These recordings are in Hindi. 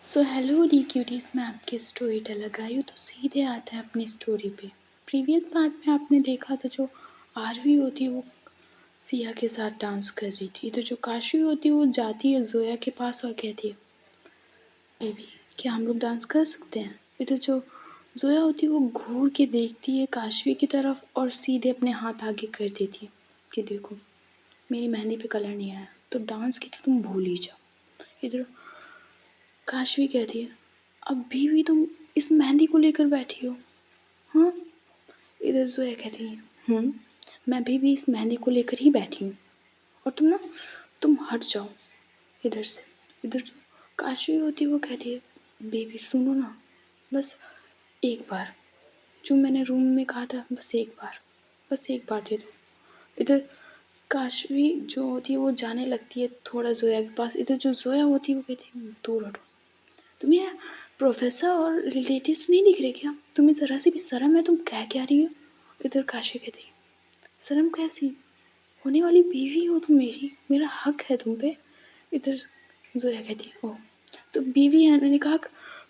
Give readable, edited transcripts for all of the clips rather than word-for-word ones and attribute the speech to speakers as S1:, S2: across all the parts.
S1: सो हेलो डी क्यूटीज़, मैं आपकी स्टोरी टेलर आई हूँ तो सीधे आता है अपनी स्टोरी पे। प्रीवियस पार्ट में आपने देखा था जो आरवी होती है वो सिया के साथ डांस कर रही थी। तो जो काशी होती है वो जाती है जोया के पास और कहती है बेबी क्या हम लोग डांस कर सकते हैं। फिर तो जो जोया होती है वो घूर के देखती है काशवी की तरफ और सीधे अपने हाथ आगे कर देती है कि देखो मेरी मेहंदी पे कलर नहीं आया तो डांस की तो तुम भूल ही जाओ। इधर काशवी कहती है अभी भी तुम इस मेहंदी को लेकर बैठी हो। हाँ, इधर जोया कहती है मैं अभी भी इस मेहंदी को लेकर ही बैठी हूँ और तुम हट जाओ इधर से। इधर जो काशवी होती है वो कहती है बेबी सुनो ना, बस एक बार जो मैंने रूम में कहा था, बस एक बार दे दो। इधर काशवी जो होती है वो जाने लगती है थोड़ा जोया के पास। इधर जो जोया होती है वो कहती है दूर हटो, तुम्हें प्रोफेसर और रिलेटिव्स नहीं दिख रहे क्या? तुम्हें ज़रा सी भी शर्म है? तुम क्या रही हो? इधर काशी कहती है शर्म कैसी, होने वाली बीवी हो तुम मेरी, मेरा हक है तुम पे। इधर जोया कहती है ओह तो बीवी है, मैंने कहा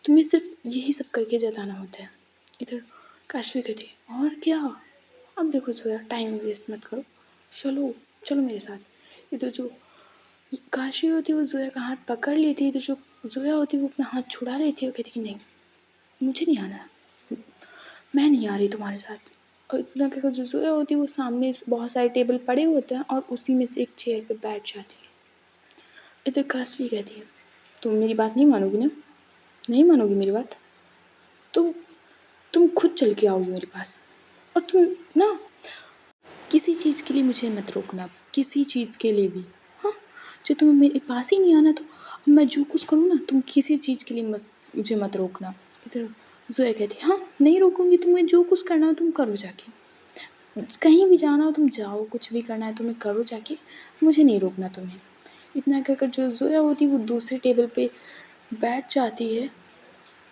S1: तुम्हें सिर्फ यही सब करके जताना होता है। इधर काशवी कहती है और क्या। अब देखो जोया टाइम वेस्ट मत करो, चलो चलो मेरे साथ। इधर जो काशी होती है वो जोया का हाथ पकड़ लेती है, तो जो जोया होती है वो अपना हाथ छुड़ा लेती है और कहती है नहीं मुझे नहीं आना, मैं नहीं आ रही तुम्हारे साथ। और इतना कहकर जो जोया होती है वो सामने बहुत सारे टेबल पड़े होते हैं और उसी में से एक चेयर पे बैठ जाती है। इधर काशवी कहती है तुम मेरी बात नहीं मानोगी ना, नहीं मानोगी मेरी बात, तो तुम खुद चल के आओगी मेरे पास। और तुम ना किसी चीज़ के लिए मुझे मत रोकना, किसी चीज़ के लिए भी। हाँ, जो तुम्हें मेरे पास ही नहीं आना तो अब मैं जो कुछ करूँ ना तुम किसी चीज़ के लिए मुझे मत रोकना। इधर जोया कहती है हाँ नहीं रोकूंगी, तुम्हें जो कुछ करना हो तुम करो जाके, कहीं भी जाना हो तुम जाओ, कुछ भी करना है तुम्हें करो जाके, मुझे नहीं रोकना तुम्हें। इतना कहकर जो जोया होती है वो दूसरे टेबल पे बैठ जाती है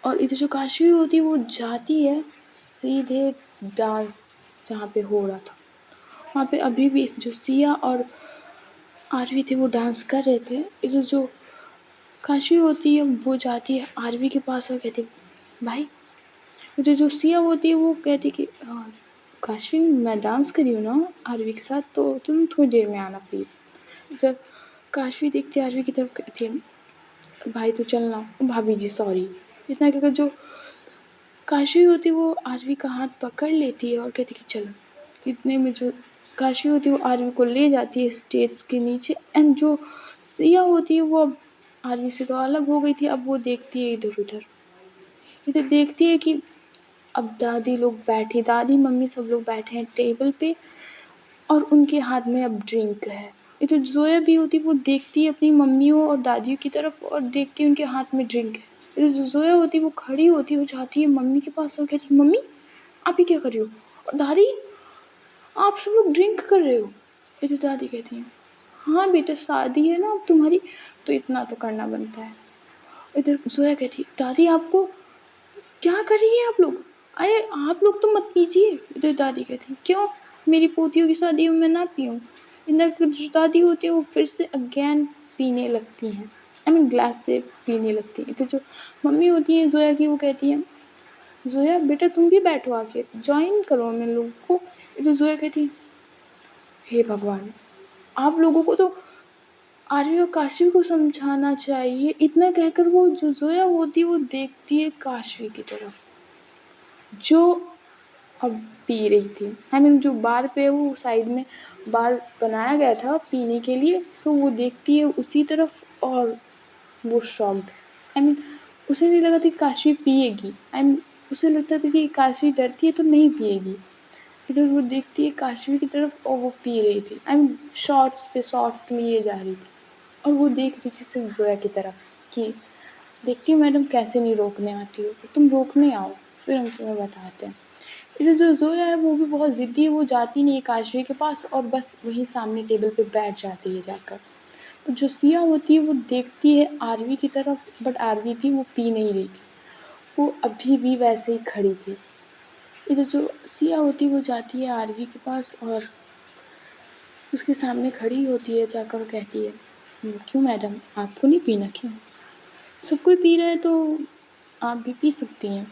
S1: और इधर जो काशवी होती है वो जाती है सीधे डांस जहाँ पे हो रहा था वहाँ पे। अभी भी जो सिया और आरवी थे वो डांस कर रहे थे। इधर जो काशवी होती है वो जाती है आरवी के पास और कहती है भाई। इधर जो सिया होती है वो कहती कि हाँ काशवी मैं डांस करी हूँ ना आरवी के साथ, तो तुम थोड़ी देर में आना प्लीज़। इधर काशवी देखती है आरवी की तरफ, कहती है भाई तू चलना, भाभी जी सॉरी। इतना कहकर जो काशवी होती है वो आरवी का हाथ पकड़ लेती है और कहती कि चलो। इतने में जो काशवी होती है वो आरवी को ले जाती है स्टेज के नीचे। एंड जो सिया होती है वो अब आरवी से तो अलग हो गई थी, अब वो देखती है इधर उधर, इधर देखती है कि अब दादी लोग बैठे, दादी मम्मी सब लोग बैठे हैं टेबल पे और उनके हाथ में अब ड्रिंक है। इधर जोया भी होती है वो देखती है अपनी मम्मियों और दादियों की तरफ और देखती है उनके हाथ में ड्रिंक है। इधर जो जोया होती है वो खड़ी होती है, वो जाती है मम्मी के पास और कहती है मम्मी आप ये क्या कर रही हो, और दादी आप सब लोग ड्रिंक कर रहे हो। इधर दादी कहती हैं हाँ बेटा शादी है ना अब तुम्हारी तो इतना तो करना बनता है। इधर जोया कहती है दादी आपको क्या कर रही है आप लोग, अरे आप लोग तो मत पीजिए। इधर दादी कहती है क्यों, मेरी पोतियों की शादी में मैं ना पीऊँ। इधर जो दादी होती है वो फिर से अगेन पीने लगती हैं, आई मीन ग्लास से पीने लगती हैं। इधर जो मम्मी होती है जोया की वो कहती है जोया बेटा तुम भी बैठो आके ज्वाइन करो हम लोग को। इधर जोया कहती है हे भगवान आप लोगों को तो आर्य और काशवी को समझाना चाहिए। इतना कहकर वो जो जोया होती है वो देखती है काशवी की तरफ जो अब पी रही थी। आई मीन जो बार पे वो साइड में बार बनाया गया था पीने के लिए, सो वो देखती है उसी तरफ और वो शॉक्ड। आई मीन उसे नहीं लगा था कि काशवी पिएगी, आई मीन उसे लगता था कि काशवी डरती है तो नहीं पिएगी। इधर वो देखती है काशवी की तरफ और वो पी रही थी, आई मीन शॉर्ट्स पे शॉर्ट्स लिए जा रही थी और वो देख रही थी सिर्फ जोया की तरफ कि देखती हो मैडम कैसे नहीं रोकने आती हो, तुम रोकने आओ फिर हम तुम्हें बताते हैं। इधर जो जोया है वो भी बहुत ज़िद्दी है, वो जाती नहीं है काशवी के पास और बस वहीं सामने टेबल पे बैठ जाती है जाकर। तो जो सिया होती है वो देखती है आरवी की तरफ, बट आरवी थी वो पी नहीं रही थी, वो अभी भी वैसे ही खड़ी थी। इधर जो सिया होती है वो जाती है आरवी के पास और उसके सामने खड़ी होती है जाकर और कहती है क्यों मैडम आपको नहीं पीना क्यों। सब कोई पी रहा है तो आप भी पी सकती हैं।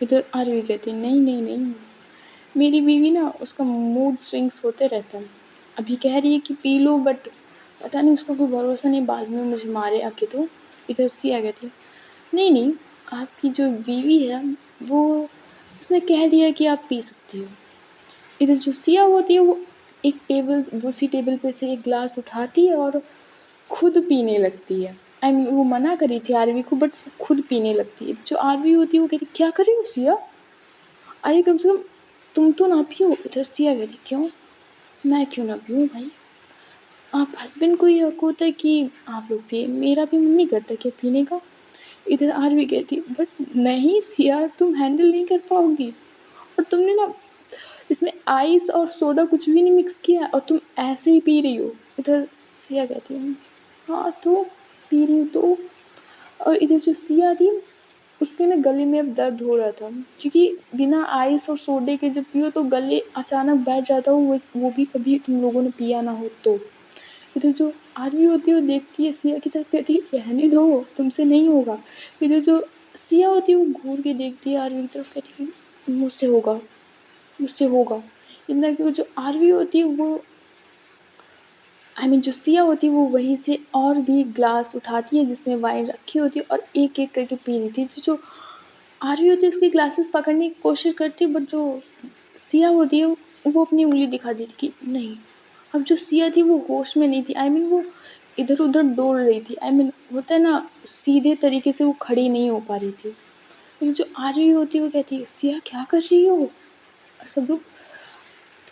S1: इधर आरवी कहती है नहीं नहीं नहीं, मेरी बीवी ना उसका मूड स्विंग्स होते रहता है, अभी कह रही है कि पी लो बट पता नहीं उसका कोई भरोसा नहीं, बाद में मुझे मारे आके तो। इधर सिया कहती है नहीं नहीं, आपकी जो बीवी है वो उसने कह दिया कि आप पी सकती हो। इधर जो सिया होती है वो एक टेबल उसी टेबल पे से एक ग्लास उठाती है और खुद पीने लगती है। आई मीन वो मना करी थी आरवी को बट वो खुद पीने लगती है। जो आरवी होती है वो कहती क्या कर रही हो सिया, अरे कम से कम तुम तो ना पियो। इधर सिया कहती क्यों, मैं क्यों ना पीऊँ भाई, आप हस्बैंड को ये हक होता है कि आप लोग पिए, मेरा भी मन नहीं करता क्या पीने का। इधर आरवी कहती बट नहीं सिया तुम हैंडल नहीं कर पाओगी, और तुमने ना इसमें आइस और सोडा कुछ भी नहीं मिक्स किया और तुम ऐसे ही पी रही हो। इधर सिया कहती है हाँ तो पी रही हूँ तो। और इधर जो सिया थी उसके ना गले में अब दर्द हो रहा था, क्योंकि बिना आइस और सोडे के जब पियो तो गले अचानक बैठ जाता हो, वो भी कभी तुम लोगों ने पिया ना हो तो। इधर जो आर्मी होती है वो देखती है सिया की तरफ, कहती है रहने दो तुमसे नहीं होगा। इधर जो सिया होती है वो घूर के देखती है आर्मी की तरफ, कहती है मुझसे होगा मुझसे होगा। इतना कि वो जो आरवी होती है वो जो सिया होती है वो वहीं से और भी ग्लास उठाती है जिसमें वाइन रखी होती है और एक एक करके पी रही थी। जो आरवी होती है उसकी ग्लासेस पकड़ने की कोशिश करती है बट जो सिया होती है वो अपनी उंगली दिखा देती कि नहीं। अब जो सिया थी वो होश में नहीं थी, वो इधर उधर दौड़ रही थी। होता है ना सीधे तरीके से वो खड़ी नहीं हो पा रही थी। लेकिन जो आरवी होती है वो कहती है सिया क्या कर रही हो, सब लोग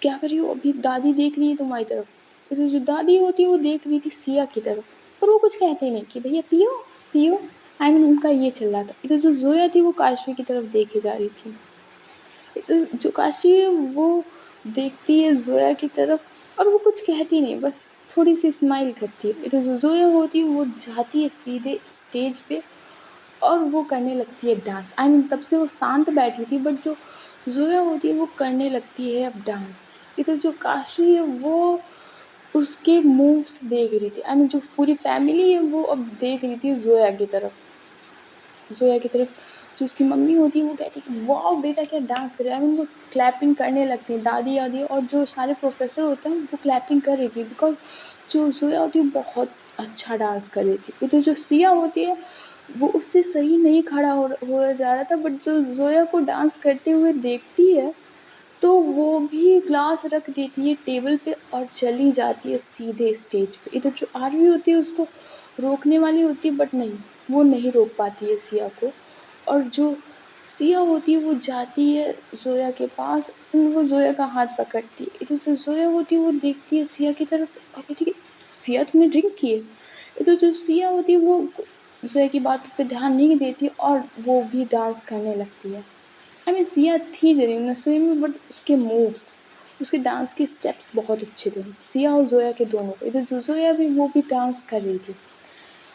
S1: क्या कर रही हो, अभी दादी देख रही है तुम्हारी तरफ। तो जो दादी होती है वो देख रही थी सिया की तरफ, पर वो कुछ कहते नहीं कि भैया पियो पियो। उनका ये चल रहा था। इधर जो जोया थी वो काशवी की तरफ देखे जा रही थी। इधर जो काशवी है वो देखती है जोया की तरफ और वो कुछ कहती नहीं, बस थोड़ी सी स्माइल करती है। इधर जो जोया होती है वो जाती है सीधे स्टेज पे और वो करने लगती है डांस। तब से वो शांत बैठी थी बट जो जोया होती है वो करने लगती है अब डांस। इधर जो काशी है वो उसके मूव्स देख रही थी। जो पूरी फैमिली है वो अब देख रही थी जोया की तरफ। जोया की तरफ जो उसकी मम्मी होती है वो कहती है कि वाह बेटा क्या डांस कर रहा है। वो क्लैपिंग करने लगती है दादी दादी, और जो सारे प्रोफेसर होते हैं वो क्लैपिंग कर रही थी बिकॉज जो जोया होती है बहुत अच्छा डांस कर रही थी। इधर जो सिया होती है वो उससे सही नहीं खड़ा हो जा रहा था बट जो जोया को डांस करते हुए देखती है तो वो भी ग्लास रख देती है टेबल पे और चली जाती है सीधे स्टेज पे। इधर जो आरवी होती है उसको रोकने वाली होती है बट नहीं, वो नहीं रोक पाती है सिया को। और जो सिया होती है वो जाती है जोया के पास, वो जोया का हाथ पकड़ती है। इधर जो जोया होती है वो देखती है सिया की तरफ और कहती है सिया तुमने ड्रिंक की है। इधर जो सिया होती है वो जोया की बातों पे ध्यान नहीं देती और वो भी डांस करने लगती है। सिया थी जरूर नशे में बट उसके मूव्स, उसके डांस के स्टेप्स बहुत अच्छे थे सिया और जोया के दोनों को। इधर जो जोया भी वो भी डांस कर रही थी।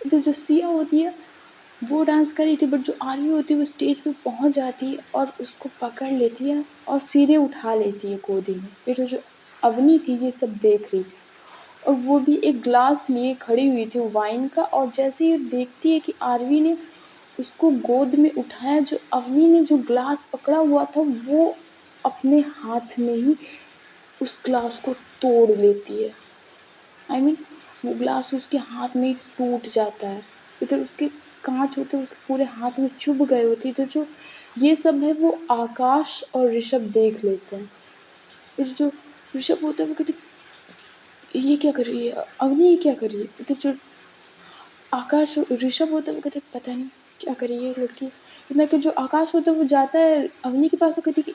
S1: इधर जो सिया होती है वो डांस कर रही थी बट जो आरवी होती है वो स्टेज पे पहुंच जाती है और उसको पकड़ लेती है और सीधे उठा लेती है गोदी में। इधर जो अवनी थी ये सब देख रही थी और वो भी एक ग्लास लिए खड़ी हुई थी वाइन का, और जैसे ही देखती है कि आरवी ने उसको गोद में उठाया, जो अवनी ने जो ग्लास पकड़ा हुआ था वो अपने हाथ में ही उस ग्लास को तोड़ लेती है। आई I मीन वो ग्लास उसके हाथ में ही टूट जाता है। इधर उसके कांच होते उसके पूरे हाथ में चुभ गए होते। तो जो ये सब है वो आकाश और ऋषभ देख लेते हैं। फिर जो ऋषभ होता है वो कहते ये क्या कर रही है अवनी, ये क्या कर रही है। इधर जो आकाश ऋषभ होता है वो कहते पता नहीं क्या कर रही है ये लड़की। इतना कि जो आकाश होता है वो जाता है अवनी के पास और कहती कि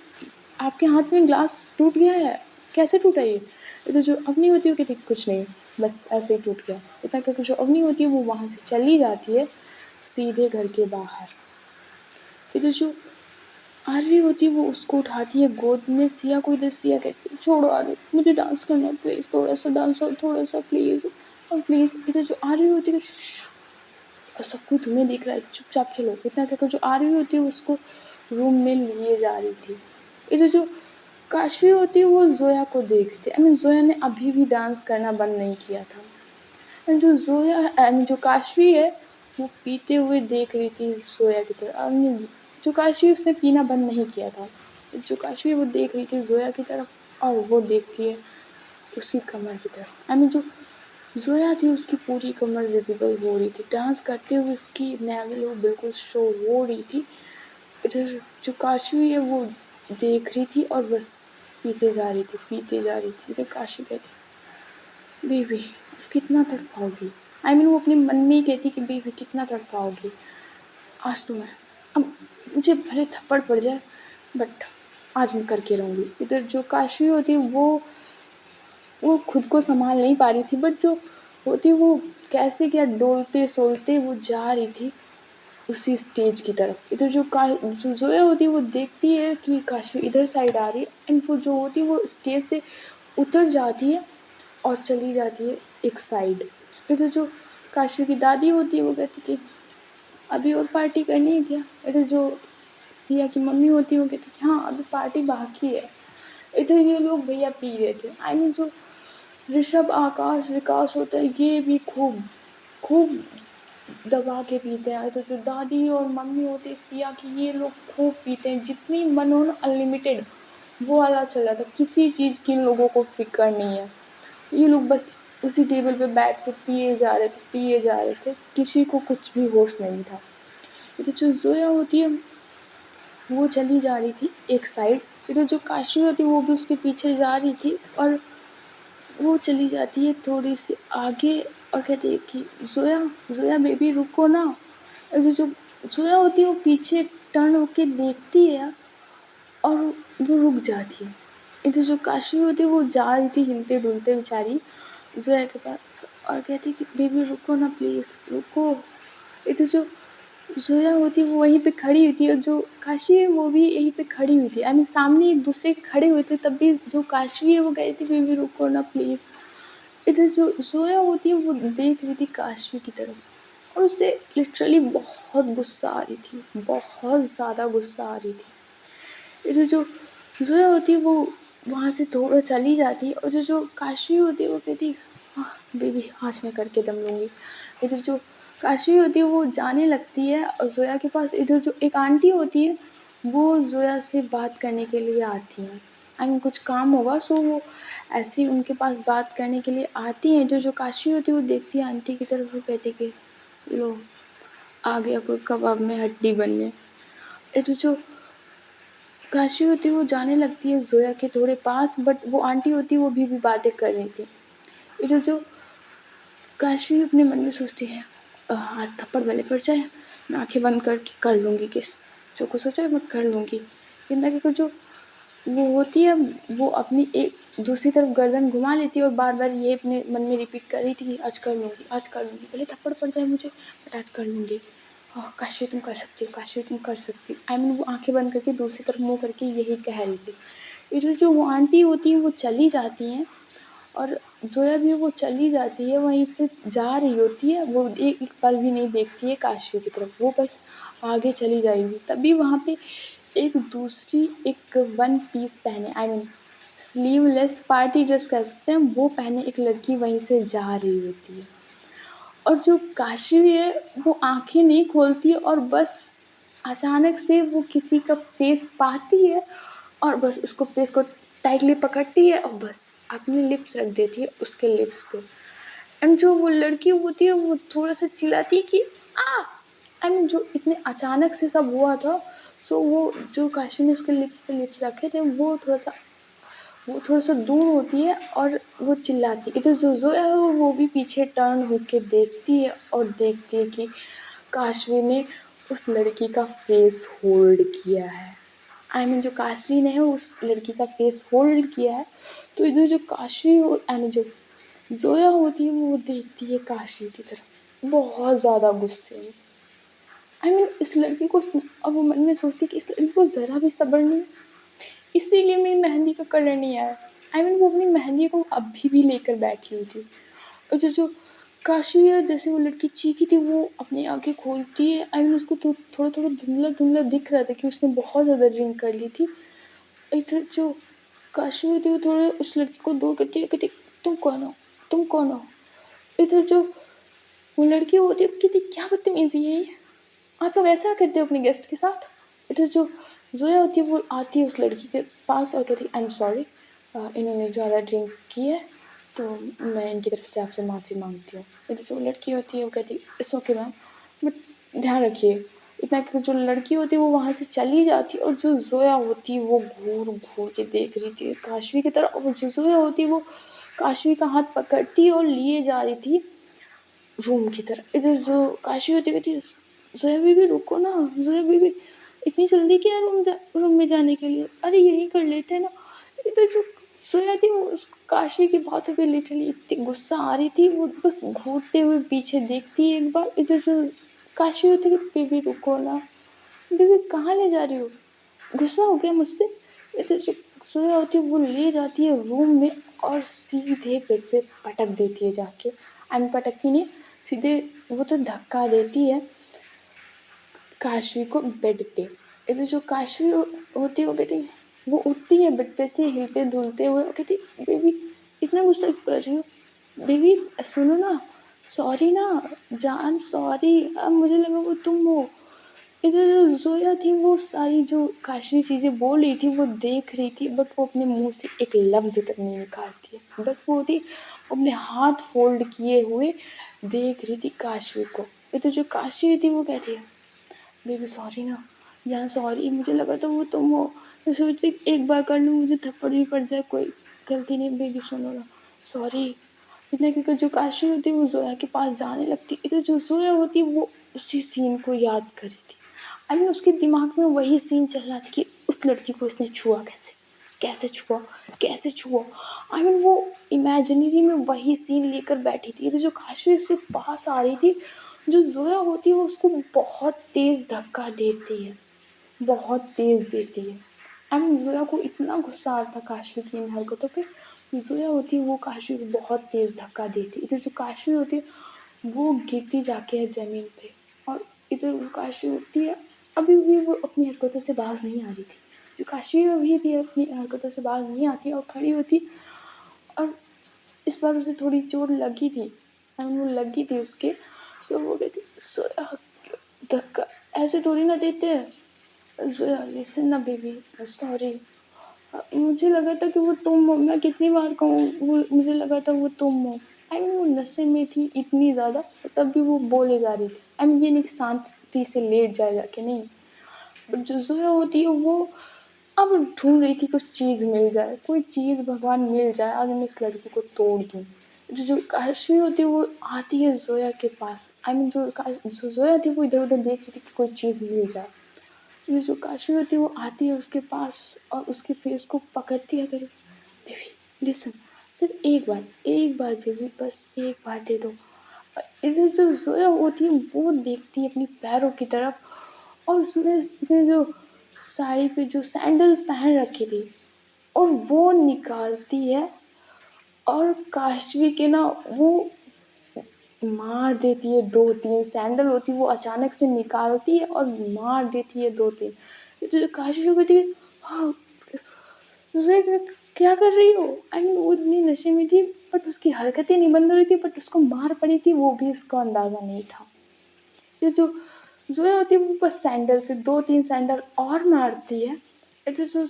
S1: आपके हाथ में ग्लास टूट गया है, कैसे टूटा ये। तो जो अवनी होती है वो कहती कुछ नहीं बस ऐसे ही टूट गया। इतना करके जो अवनी होती है वो वहाँ से चली जाती है सीधे घर के बाहर। इधर जो आरवी होती है वो उसको उठाती है गोद में। सिया को इधर सिया कहती है छोड़ो आरवी मुझे डांस करना है प्लीज़, थोड़ा सा डांस और थोड़ा सा प्लीज़ और प्लीज़। इधर जो आरवी होती है और सब कोई तुम्हें देख रहा है चुपचाप चलो। इतना कहकर जो आरवी होती है उसको रूम में लिए जा रही थी। इधर जो काशवी होती है वो जोया को देख रही थी। जोया ने अभी भी डांस करना बंद नहीं किया था। जो जोया जो काशवी है वो पीते हुए देख रही थी ज़ोया की तरफ। जो काशी उसने पीना बंद नहीं किया था। जो काशी वो देख रही थी ज़ोया की तरफ और वो देखती है उसकी कमर की तरफ। जो ज़ोया थी उसकी पूरी कमर विज़िबल हो रही थी। डांस करते हुए उसकी नेवल वो बिल्कुल शो हो रही थी। इधर जो काशी है वो देख रही थी और बस पीते जा रही थी, पीते जा रही थी। इधर काशी कहती, बेबी कितना तड़पाओगी? वो अपने मन में ही कहती कि बेबी कितना तड़पाओगी? आज तो मैं अब मुझे भले थप्पड़ पड़ जाए बट आज मैं करके रहूँगी। इधर जो काशी होती वो खुद को संभाल नहीं पा रही थी बट जो होती वो कैसे क्या डोलते सोलते वो जा रही थी उसी स्टेज की तरफ। इधर जो ज़ोया होती है वो देखती है कि काशी इधर साइड आ रही है एंड वो जो होती है वो स्टेज से उतर जाती है और चली जाती है एक साइड। इधर जो काशी की दादी होती है वो कहती कि अभी और पार्टी करनी है क्या? इधर जो सिया की मम्मी होती है वो कहती कि हाँ अभी पार्टी बाकी है। इधर ये लोग भैया पी रहे थे। जो ऋषभ आकाश विकास होता है ये भी खूब खूब दबा के पीते हैं। तो जो दादी और मम्मी होती है सिया की ये लोग खूब पीते हैं। जितनी मन हो ना अनलिमिटेड वो वाला चल रहा था। किसी चीज़ की इन लोगों को फिक्र नहीं है। ये लोग बस उसी टेबल पे बैठ के पिए जा रहे थे, पिए जा रहे थे। किसी को कुछ भी होश नहीं था। ये तो जो ज़ोया होती है वो चली जा रही थी एक साइड। फिर जो काशी होती है वो भी उसके पीछे जा रही थी और वो चली जाती है थोड़ी सी आगे और कहती है कि ज़ोया ज़ोया बेबी रुको ना। और जो ज़ोया होती है वो पीछे टर्न होके देखती है और वो रुक जाती है। इधर जो काशी होती है वो जा रही थी हिलते डुलते बेचारी ज़ोया के पास और कहती है कि बेबी रुको ना प्लीज़ रुको। इधर जो ज़ोया होती है वो वहीं पे खड़ी हुई थी और जो काशी है वो भी यहीं पे खड़ी हुई थी। सामने एक दूसरे के खड़े हुए थे तब भी जो काशी है वो कह रही थी बेबी रुको ना प्लीज़। इधर जो ज़ोया होती है वो देख रही थी काशी की तरफ और उसे लिटरली बहुत गुस्सा आ रही थी, बहुत ज़्यादा गुस्सा आ रही थी। इधर जो ज़ोया होती है वो वहाँ से थोड़ा चली जाती है और जो काशी होती है वो कहती है बेबी आज मैं करके दम लूँगी। इधर जो काशी होती है वो जाने लगती है और ज़ोया के पास। इधर जो एक आंटी होती है वो ज़ोया से बात करने के लिए आती हैं। कुछ काम होगा सो वो ऐसे ही उनके पास बात करने के लिए आती हैं। जो काशी होती है वो देखती है आंटी की तरफ, वो कहती है कि लो आ गया कोई कबाब में हड्डी बनने। इधर जो काशी होती है वो जाने लगती है ज़ोया के थोड़े पास बट वो आंटी होती है वो भी बातें कर रही थी। इधर जो काशी अपने मन में सोचती है आज थप्पड़ भले पड़ जाए मैं आंखें बंद करके कर लूँगी किस। जो कुछ सोचा है मैं कर लूँगी। जिंदगी को जो वो होती है वो अपनी एक दूसरी तरफ गर्दन घुमा लेती है और बार बार ये अपने मन में रिपीट कर रही थी कि आज कर लूँगी, आज कर लूँगी, भले थप्पड़ पड़ जाए मुझे बट आज कर लूँगी। काशी तुम कर सकती हो, काशी तुम कर सकती हो। वो आंखें बंद करके दूसरी तरफ मुँह करके यही कह रही थी। इधर जो वो आंटी होती है वो चली जाती हैं और ज़ोया भी वो चली जाती है, वहीं से जा रही होती है। वो एक पल भी नहीं देखती है काशी की तरफ, वो बस आगे चली जाएगी। तभी वहाँ पे एक दूसरी एक वन पीस पहने स्लीवलेस पार्टी ड्रेस कह सकते हैं, वो पहने एक लड़की वहीं से जा रही होती है। और जो काशी है वो आँखें नहीं खोलती है और बस अचानक से वो किसी का फेस पाती है और बस उसको फेस को टाइटली पकड़ती है और बस अपनी लिप्स रख देती है उसके लिप्स पे। एंड जो वो लड़की होती है वो थोड़ा सा चिल्लाती है कि आ जो इतने अचानक से सब हुआ था। सो वो जो काशी ने उसके लिप्स पे लिप्स रखे थे वो थोड़ा सा दूर होती है और वो चिल्लाती है। इधर जो ज़ोया है वो भी पीछे टर्न होके देखती है और देखती है कि काशवी ने उस लड़की का फेस होल्ड किया है। जो काशवी ने है उस लड़की का फेस होल्ड किया है। तो इधर जो काशवी जो ज़ोया होती है वो देखती है काशी की तरफ बहुत ज़्यादा गुस्से में। इस लड़की को अब वो मन में सोचती है कि इस लड़की को ज़रा भी सब्र नहीं, इसीलिए मेरी मेहंदी का कलर नहीं आया। वो अपनी मेहंदी को अभी भी लेकर बैठी हुई थी। और जो काशी है जैसे वो लड़की चीखी थी वो अपनी आंखें खोलती है। उसको तो थोड़ा थोड़ा धुंधला धुंधला दिख रहा था कि उसने बहुत ज़्यादा ड्रिंक कर ली थी। इधर जो काशी होती है वो थोड़ा उस लड़की को दूर करती है, कहती तुम कौन हो, तुम कौन हो। इधर जो वो लड़की होती है कहती क्या बदतमीज़ी है ये, आप लोग ऐसा करते हो अपने गेस्ट के साथ। इधर जो ज़ोया होती है वो आती है उस लड़की के पास और कहती आई एम सॉरी, इन्होंने ज़्यादा ड्रिंक की है तो मैं इनकी तरफ से आपसे माफ़ी मांगती हूँ। इधर जो लड़की होती है वो कहती इट्स ओके मैम, बट ध्यान रखिए। इतना कि जो लड़की होती है वो वहाँ से चली जाती है और जो ज़ोया होती है वो घूर घूर के देख रही थी काशवी की तरफ, और जो ज़ोया होती है वो काशवी का हाथ पकड़ती और लिए जा रही थी रूम की तरफ। इधर जो काशी होती कहती ज़ोया बीबी रुको ना, ज़ोया बीबी इतनी जल्दी क्या रूम में जाने के लिए, अरे यही कर लेते हैं ना। इधर जो ज़ोया थी वो उस काशी की बातों पे लिटरली इतनी गुस्सा आ रही थी, वो बस घूरते हुए पीछे देखती है एक बार। इधर जो काशी होती है बेबी रुको ना, बेबी कहाँ ले जा रही हो, गुस्सा हो गया मुझसे। इधर जो ज़ोया होती है वो ले जाती है रूम में और सीधे बेड पे पटक देती है जाके। पटकती नहीं, सीधे वो तो धक्का देती है काशवी को बेड पे। इधर जो काशवी होती है वो कहती वो उठती है बेड पे से हिलते डुलते हुए, वो कहती बेबी इतना गुस्सा क्यों कर रही हो, बेबी सुनो ना, सॉरी ना जान, सॉरी, अब मुझे लगा वो तुम हो। इधर जो ज़ोया थी वो सारी जो काशवी चीज़ें बोल रही थी वो देख रही थी, बट वो अपने मुंह से एक लफ्ज़ तक नहीं निकालती है। बस वो थी अपने हाथ फोल्ड किए हुए देख रही थी काशवी को। इधर जो काशवी थी वो कहती है बेबी सॉरी ना यार, सॉरी, मुझे लगा था वो तुम हो, मैं सोचती एक बार कर लूँ, मुझे थप्पड़ भी पड़ जाए, कोई गलती नहीं, बेबी सुनो ना, सॉरी। इतने कहकर जो काशी होती है वो ज़ोया के पास जाने लगती। इधर जो ज़ोया होती है वो उसी सीन को याद कर रही थी। उसके दिमाग में वही सीन चल रहा था कि उस लड़की को इसने छुआ कैसे, कैसे छुआ, कैसे छुआ। वो इमेजिनरी में वही सीन लेकर बैठी थी। तो जो काशी उसके पास आ रही थी, जो ज़ोया होती है वो उसको बहुत तेज़ धक्का देती है, बहुत तेज़ देती है। ज़ोया को इतना गुस्सा आ रहा था काशवी की इन हरकतों पे, ज़ोया होती है वो काशवी को बहुत तेज़ धक्का देती है। इधर जो काशवी होती है वो गिरती जाके है ज़मीन पे, और इधर वो काशवी होती है अभी भी वो अपनी हरकतों से बाज नहीं आ रही थी। जो काशवी अभी भी अपनी हरकतों से बाज नहीं आती और खड़ी होती, और इस बार उसे थोड़ी चोट लगी थी, वो लगी थी उसके। सो वो कहती ज़ोया धक्का ऐसे थोड़ी ना देते हैं, ज़ोया लिसन ना बेबी, सॉरी, मुझे लगा था कि वो तुम हो, मैं कितनी बार कहूँ वो मुझे लगा था वो तुम हो। वो नशे में थी इतनी ज़्यादा, तब भी वो बोले जा रही थी। ये नहीं कि शांति से लेट जाए जाके, नहीं, बट जो ज़ोया होती है वो अब ढूंढ रही थी कुछ चीज़ मिल जाए, कोई चीज़ भगवान मिल जाए, आज मैं इस लड़की को तोड़ दूँ। जो काशवी होती है वो आती है ज़ोया के पास, जो ज़ोया थी वो इधर उधर देख रही थी कि कोई चीज़ मिल जाए। ये जो काशवी होती है वो आती है उसके पास और उसके फेस को पकड़ती है, करी बेबी लिसन, सिर्फ एक बार बेबी, बस एक बार दे दो। इधर जो ज़ोया होती है वो देखती है अपनी पैरों की तरफ, और उसने जो साड़ी पे जो सैंडल्स पहन रखी थी और वो निकालती है, और काशवी के ना वो मार देती है दो तीन सैंडल होती है वो अचानक से निकालती है और मार देती है दो तीन। तो जो काशवी कहती है हाँ, दूसरे क्या कर रही हो। वो इतनी नशे में थी, बट उसकी हरकतें नहीं बंद हो रही थी, बट उसको मार पड़ी थी वो भी उसको अंदाज़ा नहीं था। ये जो ज़ोया होती है वो बस सैंडल से दो तीन सैंडल और मारती है। तो जो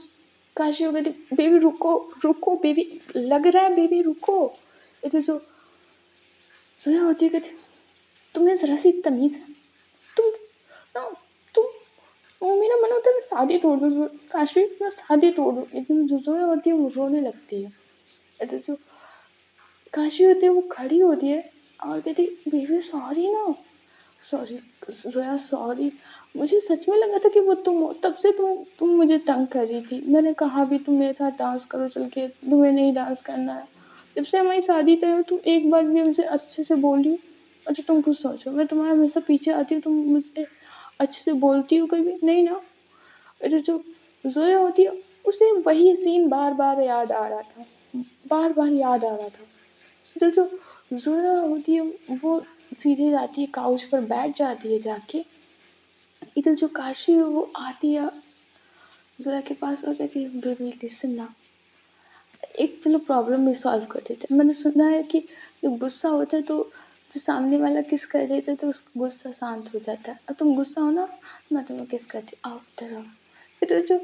S1: काशी हो गई थी बेबी रुको, रुको बेबी, लग रहा है बेबी रुको। ये जो ज़ोया होती है कहती तुम्हें ज़रा सी तमीज़ है, तुम ना, तुम, वो मेरा मन होता है मैं शादी तोड़ दूँ काशी, मैं शादी तोड़ दूँ। लेकिन जो ज़ोया होती है वो रोने लगती है। तो जो काशी होती है वो खड़ी होती है और कहती बेबी सॉरी ना, सॉरी ज़ोया, सॉरी, मुझे सच में लगा था कि वो तुम हो, तब से तुम मुझे तंग कर रही थी, मैंने कहा भी तुम मेरे साथ डांस करो चल के, तुम्हें नहीं डांस करना है। जब से हमारी शादी तय हो तुम एक बार भी मुझे अच्छे से बोली। अच्छा तुम खुद सोचो, मैं तुम्हारे हमेशा पीछे आती हूँ, तुम मुझे अच्छे से बोलती हो कभी नहीं ना। अरे जो ज़ोया होती है उसे वही सीन बार बार याद आ रहा था, बार बार याद आ रहा था। जो ज़ोया होती है वो सीधे जाती है काउच पर बैठ जाती है जाके। इधर जो काशी है वो आती है ज़ोया के पास और कहती है बेबी लिसन ना, एक चलो प्रॉब्लम भी सॉल्व कर देते हैं। मैंने सुना है कि जब गुस्सा होता है तो जो सामने वाला किस कर देता है तो उसका गुस्सा शांत हो जाता है। अब तुम गुस्सा हो ना, मैं तुम्हें किस करती हूँ, आओ इधर आओ। फिर जो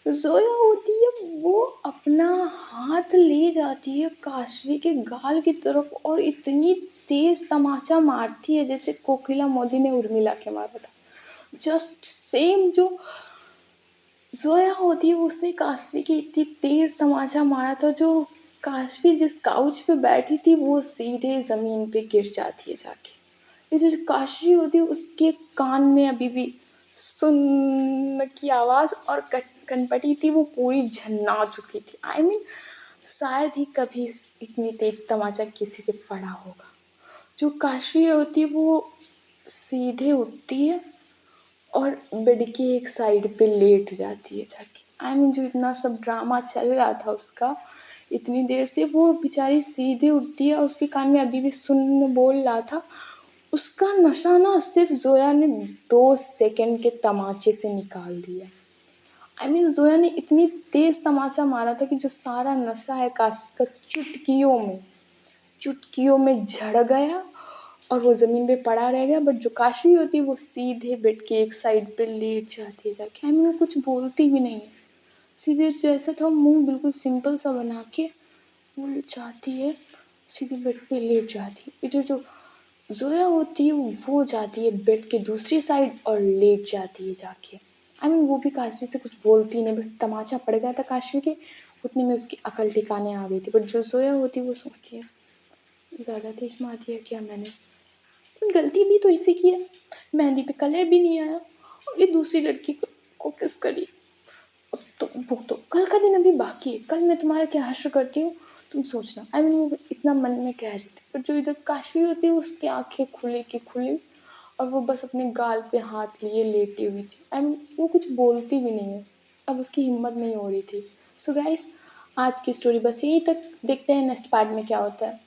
S1: ज़ोया होती है वो अपना हाथ ले जाती है काशवी के गाल की तरफ और इतनी तेज़ तमाचा मारती है जैसे कोकिला मोदी ने उर्मिला के मारा था। जस्ट सेम जो ज़ोया होती है उसने काशवी की इतनी तेज़ तमाचा मारा था, जो काशवी जिस काउच पे बैठी थी वो सीधे ज़मीन पे गिर जाती है जाके। ये जो काशवी होती है उसके कान में अभी भी सुन्न की आवाज़ और कनपटी थी वो पूरी झन्ना चुकी थी। आई मीन शायद ही कभी इतनी तेज तमाचा किसी पे पड़ा होगा। जो काशवी होती है वो सीधे उठती है और बेड की एक साइड पे लेट जाती है जाके। आई मीन जो इतना सब ड्रामा चल रहा था उसका इतनी देर से, वो बेचारी सीधे उठती है और उसके कान में अभी भी सुन्न बोल रहा था। उसका नशा ना सिर्फ जोया ने 2 सेकंड के तमाचे से निकाल दिया। आई मीन जोया ने इतनी तेज तमाचा मारा था कि जो सारा नशा है काशिफ का चुटकियों में झड़ गया और वो ज़मीन पे पड़ा रह गया। बट जो काशवी होती है वो सीधे बेड के एक साइड पे लेट जाती है जाके। आई मीन वो कुछ बोलती भी नहीं है, सीधे जैसा था मुंह बिल्कुल सिंपल सा बना के वो जाती है, सीधे बेड पे लेट जाती है। ये जो जोया होती है वो जाती है बेड के दूसरी साइड और लेट जाती है जाके। आई मीन वो भी काशवी से कुछ बोलती नहीं, बस तमाचा पड़ गया था काशवी के, उतने में उसकी अकल ठिकाने आ गई थी। बट जो जोया होती है वो सोचती है ज़्यादा तेज मार दिया क्या मैंने, गलती भी तो इसी की है, मेहंदी पे कलर भी नहीं आया और ये दूसरी लड़की को किस करी। अब तो भुगतो, कल का दिन अभी बाकी है, कल मैं तुम्हारा क्या हश्र करती हूँ तुम सोचना। आई मीन वो इतना मन में कह रही थी। पर जो इधर काशवी होती है उसकी आंखें खुली की खुली और वो बस अपने गाल पे हाथ लिए लेटी हुई थी। आई मीन वो कुछ बोलती भी नहीं है, अब उसकी हिम्मत नहीं हो रही थी। सो गाइस, आज की स्टोरी बस यहीं तक, देखते हैं नेक्स्ट पार्ट में क्या होता है।